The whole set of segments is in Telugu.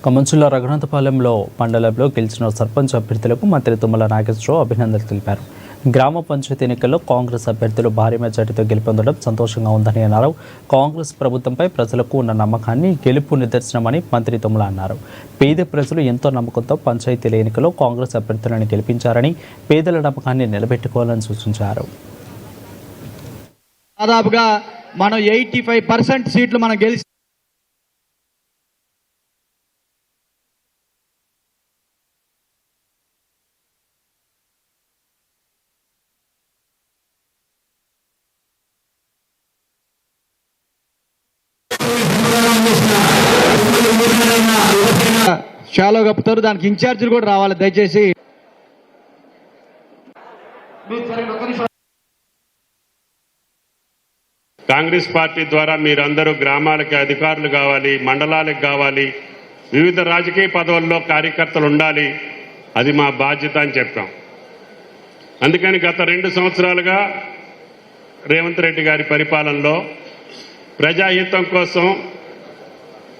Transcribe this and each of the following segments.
ఖమ్మం జిల్లా రఘునాథపాలెంలో మండలంలో గెలిచిన సర్పంచ్ అభ్యర్థులకు మంత్రి తుమ్మల నాగేశ్వరరావు అభినందనలు తెలిపారు. గ్రామ పంచాయతీ ఎన్నికల్లో కాంగ్రెస్ అభ్యర్థులు భారీ మెజార్టీతో గెలుపొందడం సంతోషంగా ఉందని అన్నారు. కాంగ్రెస్ ప్రభుత్వంపై ప్రజలకు ఉన్న నమ్మకాన్ని గెలుపు నిదర్శనమని మంత్రి తుమ్మల అన్నారు. పేద ప్రజలు ఎంతో నమ్మకంతో పంచాయతీల ఎన్నికల్లో కాంగ్రెస్ అభ్యర్థులను గెలిపించారని, పేదల నమ్మకాన్ని నిలబెట్టుకోవాలని సూచించారు. దాదాపుగా మనం 85% సీట్లు మనం గెలిచి షాలో కప్పుతారు. దానికి ఇన్ఛార్జీలు కూడా రావాలి దయచేసి. కాంగ్రెస్ పార్టీ ద్వారా మీరందరూ గ్రామాలకి అధికారులు కావాలి, మండలాలకు కావాలి, వివిధ రాజకీయ పదవుల్లో కార్యకర్తలు ఉండాలి. అది మా బాధ్యత అని చెప్పాం. అందుకని గత 2 సంవత్సరాలుగా రేవంత్ రెడ్డి గారి పరిపాలనలో ప్రజాహితం కోసం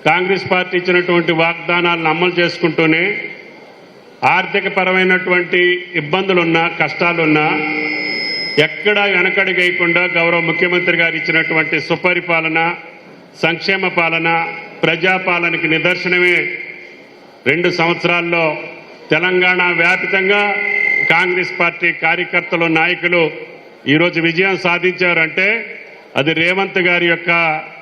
కాంగ్రెస్ పార్టీ ఇచ్చినటువంటి వాగ్దానాలను అమలు చేసుకుంటూనే ఆర్థిక పరమైనటువంటి ఇబ్బందులున్నా, కష్టాలున్నా ఎక్కడా వెనకడుగేయకుండా గౌరవ ముఖ్యమంత్రి గారు ఇచ్చినటువంటి సుపరిపాలన, సంక్షేమ పాలన, ప్రజాపాలనకి నిదర్శనమే 2 సంవత్సరాల్లో తెలంగాణ వ్యాప్తంగా కాంగ్రెస్ పార్టీ కార్యకర్తలు, నాయకులు ఈరోజు విజయం సాధించారంటే అది రేవంత్ గారి యొక్క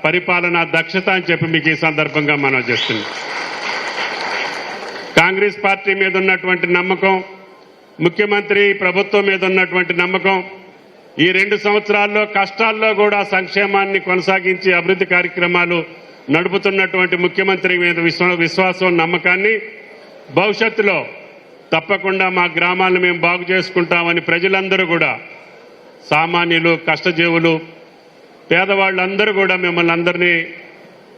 పరిపాలనా దక్షత అని చెప్పి మీకు ఈ సందర్భంగా మనం చేస్తున్నాం. కాంగ్రెస్ పార్టీ మీద ఉన్నటువంటి నమ్మకం, ముఖ్యమంత్రి ప్రభుత్వం మీద ఉన్నటువంటి నమ్మకం, ఈ 2 సంవత్సరాల్లో కష్టాల్లో కూడా సంక్షేమాన్ని కొనసాగించి అభివృద్ధి కార్యక్రమాలు నడుపుతున్నటువంటి ముఖ్యమంత్రి మీద విశ్వాసం, నమ్మకాన్ని భవిష్యత్తులో తప్పకుండా మా గ్రామాలను మేము బాగు చేసుకుంటామని ప్రజలందరూ కూడా, సామాన్యులు, కష్టజీవులు, పేదవాళ్ళందరూ కూడా మిమ్మల్ని అందరినీ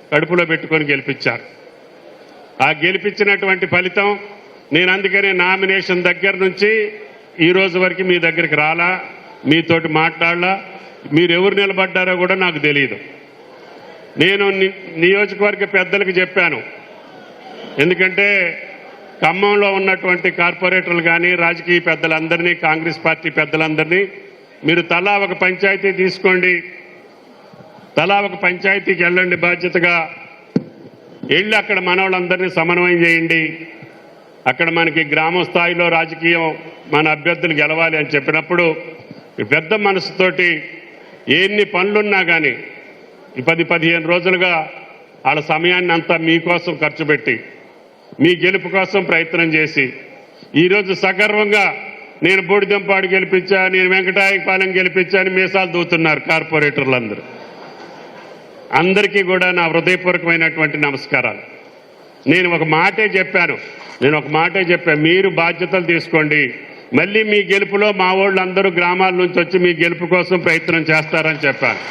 కడుపులో పెట్టుకొని గెలిపించారు. ఆ గెలిపించినటువంటి ఫలితం నేను అందుకనే నామినేషన్ దగ్గర నుంచి ఈ రోజు వరకు మీ దగ్గరికి రాలా, మీతోటి మాట్లాడలా, మీరు ఎవరు నిలబడ్డారో కూడా నాకు తెలియదు. నేను నియోజకవర్గ పెద్దలకు చెప్పాను. ఎందుకంటే ఖమ్మంలో ఉన్నటువంటి కార్పొరేటర్లు కానీ, రాజకీయ పెద్దలందరినీ, కాంగ్రెస్ పార్టీ పెద్దలందరినీ మీరు తలా ఒక పంచాయతీ తీసుకోండి, తలా ఒక పంచాయతీకి వెళ్ళండి, బాధ్యతగా వెళ్ళి అక్కడ మనవాళ్ళందరినీ సమన్వయం చేయండి. అక్కడ మనకి గ్రామ స్థాయిలో రాజకీయం మన అభ్యర్థులు గెలవాలి అని చెప్పినప్పుడు పెద్ద మనసుతోటి ఎన్ని పనులున్నా కానీ ఈ 10-15 రోజులుగా వాళ్ళ సమయాన్ని అంతా మీకోసం ఖర్చు పెట్టి మీ గెలుపు కోసం ప్రయత్నం చేసి ఈరోజు సగర్వంగా నేను బూడిదంపాడు గెలిపించా, నేను వెంకటాయపాలెం గెలిపించా అని మీసాలు దూతున్నారు కార్పొరేటర్లందరూ. అందరికీ కూడా నా హృదయపూర్వకమైనటువంటి నమస్కారాలు. నేను ఒక మాటే చెప్పాను, మీరు బాధ్యతలు తీసుకోండి, మళ్ళీ మీ గెలుపులో మా వాళ్ళందరూ గ్రామాల నుంచి వచ్చి మీ గెలుపు కోసం ప్రయత్నం చేస్తారని చెప్పాను.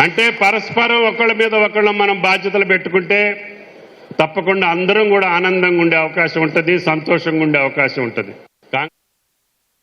అంటే పరస్పరం ఒకళ్ళ మీద ఒకళ్ళం మనం బాధ్యతలు పెట్టుకుంటే తప్పకుండా అందరం కూడా ఆనందంగా ఉండే అవకాశం ఉంటుంది, సంతోషంగా ఉండే అవకాశం ఉంటుంది.